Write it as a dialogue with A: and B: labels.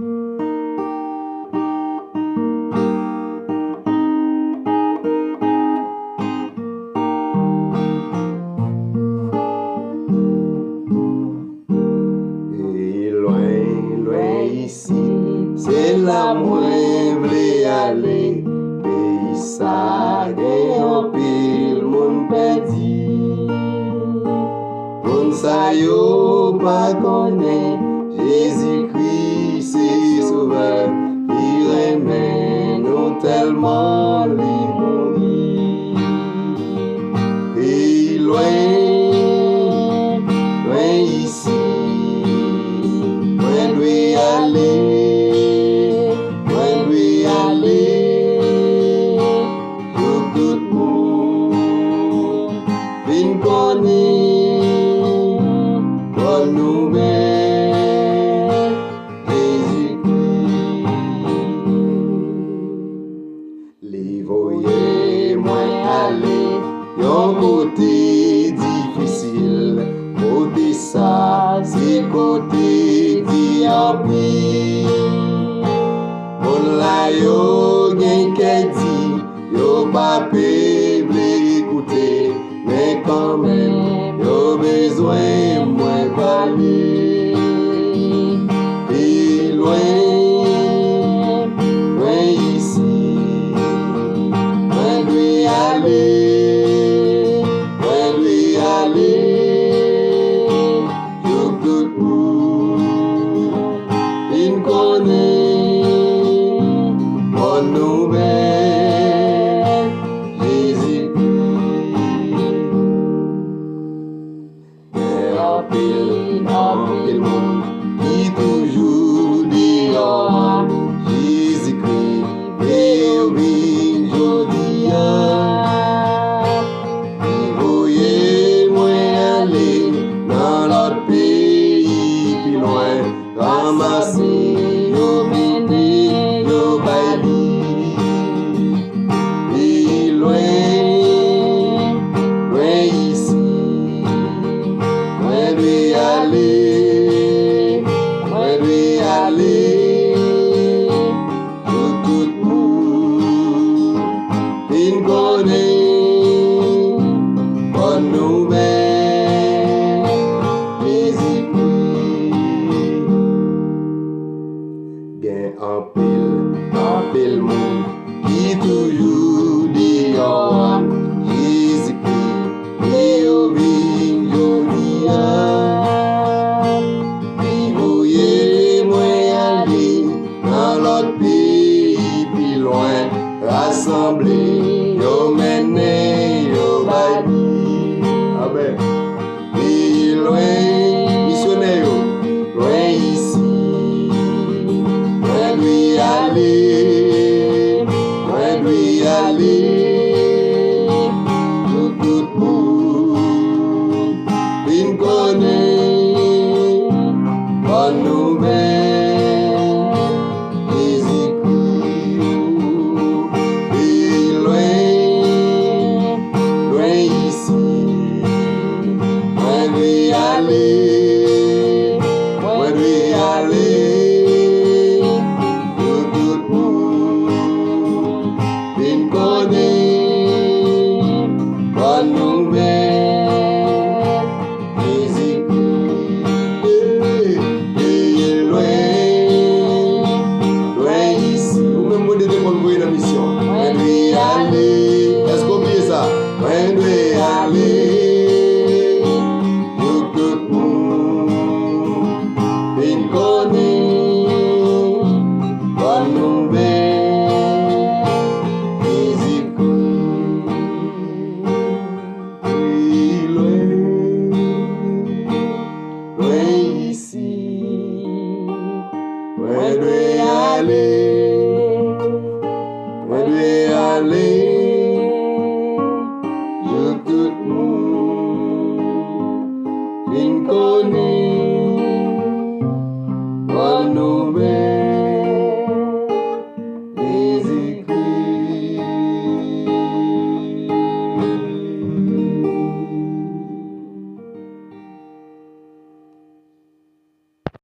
A: Et loin, loin ici, c'est là moi vle aller. Pays ça gen en pile moun perdi. Moun sa yo pa konnen Jésus-Christ c'est sauveur qui remet nous tellement li mouri. Et loin, loin ici, loin lui aller, loin lui aller, tout le monde vin connaître bonne nouvelle, Jésus-Christ. Les voyez moins aller, yon côté difficile, côté ça, c'est côté qui en prie. Mon la yo gen kedi, yo pa pe vle écouter, mais quand même, yo besoin moins parler. Et loin, loin ici, loin lui aller, loin lui aller, yo tout monde, il connaît bonne nouvelle, Jésus-Christ. En pile monde qui toujours dit oh, Jésus-Christ, et oui, jodia. Voyez moi aller dans l'autre pays plus loin, ramasser yo mener yo baili. Et loin, loin ici, loin lui aller, loin lui aller, tout le monde vin connaître bonne nouvelle, Jésus-Christ. Gen en pile monde qui toujours dit oh, Jésus-Christ, et yo vin jodia. Puis voyez moi aller dans l'autre pays plus loin, rassembler yo mener yo badi. Amen. Puis loin, missionnaire yo, loin ici, loin lui aller, loin lui aller, tout le monde vin connaître bonne nouvelle, Jésus-Christ. Et loin, loin ici, loin lui aller, loin lui aller, tout le monde vin connaître bonne nouvelle, Jésus-Christ. Et loin, loin ici, ou même moi de demander la mission. Loin lui aller, est-ce qu'on oublie ça? Loin lui aller, tout le monde vin connaître bonne nouvelle, Jésus-Christ. Et loin, loin ici, loin lui aller.